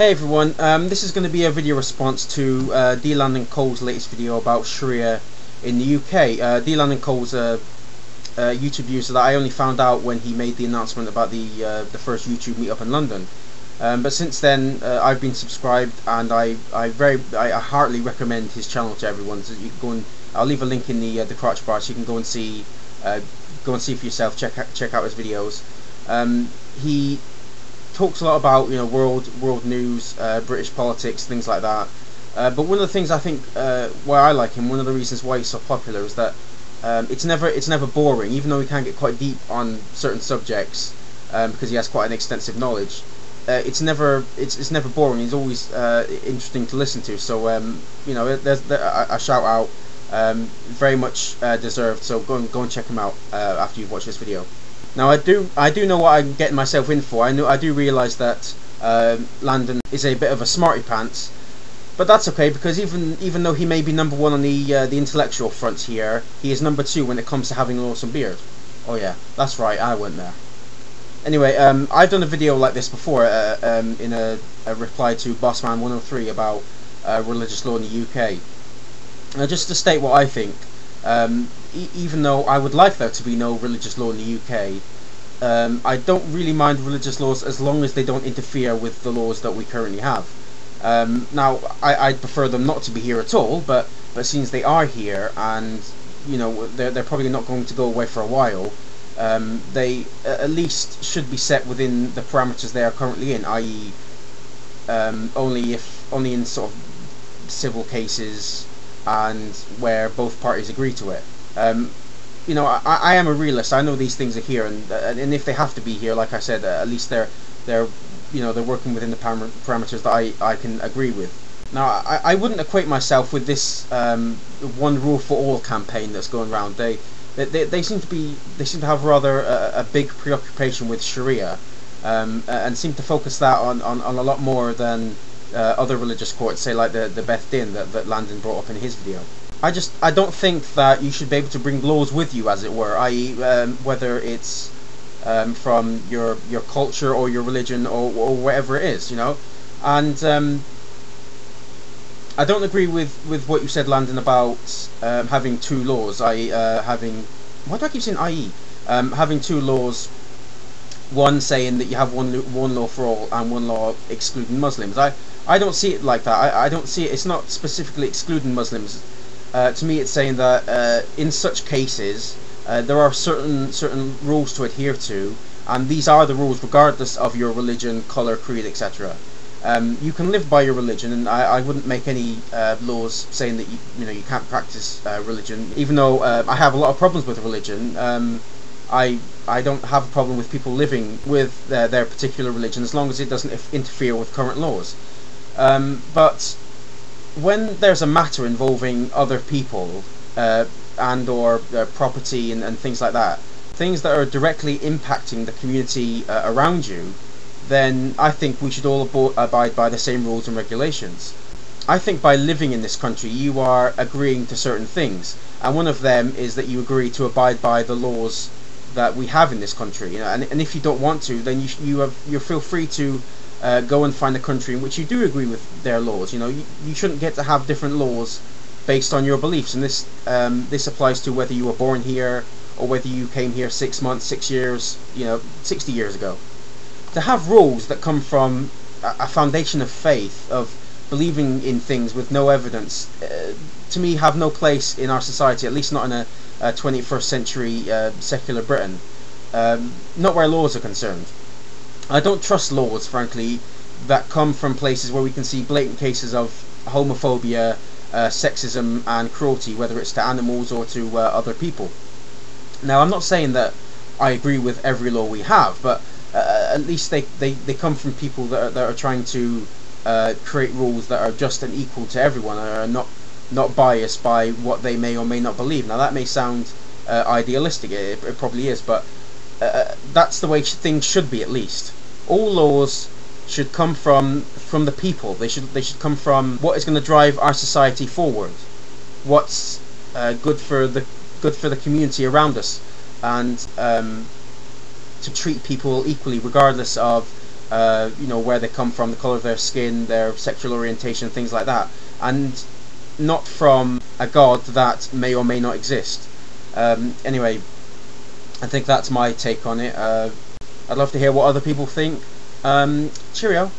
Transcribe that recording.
Hey everyone, this is going to be a video response to DLandonCole's latest video about Sharia in the UK. DLandonCole's a YouTube user that I only found out when he made the announcement about the first YouTube meetup in London. But since then, I've been subscribed, and I heartily recommend his channel to everyone. So you can go and I'll leave a link in the crotch bar, so you can go and see for yourself. Check out his videos. He talks a lot about world news, British politics, things like that. But one of the things I think why I like him, one of the reasons why he's so popular, is that it's never boring, even though he can get quite deep on certain subjects because he has quite an extensive knowledge. It's never boring. He's always interesting to listen to. So there's a shout out, very much deserved. So go and check him out after you've watched this video. Now I do know what I'm getting myself in for. I do realise that Landon is a bit of a smarty pants, but that's okay, because even though he may be number one on the intellectual front here, he is number two when it comes to having an awesome beard. Oh yeah, that's right, I went there. Anyway, I've done a video like this before in a reply to Bossman 103 about religious law in the UK. Now, just to state what I think. Even though I would like there to be no religious law in the UK, I don't really mind religious laws as long as they don't interfere with the laws that we currently have. Now, I'd prefer them not to be here at all, but since they are here, and they're probably not going to go away for a while, they at least should be set within the parameters they are currently in, i.e., only in sort of civil cases and where both parties agree to it. I am a realist. I know these things are here, and if they have to be here, like I said, at least they're working within the parameters that I can agree with. Now, I wouldn't equate myself with this one rule for all campaign that's going around. They seem to have rather a big preoccupation with Sharia, and seem to focus that on a lot more than other religious courts, say like the Beth Din that Landon brought up in his video. I don't think that you should be able to bring laws with you, as it were, i.e. Whether it's from your culture or your religion or whatever it is, and I don't agree with what you said, Landon, about having two laws, i.e. why do I keep saying i.e. Having two laws, one saying that you have one law for all and one law excluding Muslims. I don't see it like that. I don't see it. It's not specifically excluding Muslims. To me, it's saying that in such cases there are certain rules to adhere to, and these are the rules regardless of your religion, colour, creed, etc. You can live by your religion, and I wouldn't make any laws saying that you can't practice religion. Even though I have a lot of problems with religion, I don't have a problem with people living with their particular religion as long as it doesn't interfere with current laws. But when there's a matter involving other people and or property and things like that, things that are directly impacting the community around you, then I think we should all abide by the same rules and regulations. I think by living in this country, you are agreeing to certain things, and one of them is that you agree to abide by the laws that we have in this country. And if you don't want to, then you feel free to go and find a country in which you do agree with their laws. You shouldn't get to have different laws based on your beliefs, and this applies to whether you were born here or whether you came here 6 months, 6 years, 60 years ago. To have rules that come from a foundation of faith, of believing in things with no evidence, to me have no place in our society, at least not in a 21st century secular Britain, not where laws are concerned. I don't trust laws, frankly, that come from places where we can see blatant cases of homophobia, sexism and cruelty, whether it's to animals or to other people. Now, I'm not saying that I agree with every law we have, but at least they come from people that are trying to create rules that are just and equal to everyone, and are not biased by what they may or may not believe. Now, that may sound idealistic, it probably is, but that's the way things should be. At least all laws should come from the people. They should come from what is going to drive our society forward, what's good for the community around us, and to treat people equally regardless of you know, where they come from, the colour of their skin, their sexual orientation, things like that, and not from a God that may or may not exist. Anyway, I think that's my take on it. I'd love to hear what other people think. Cheerio.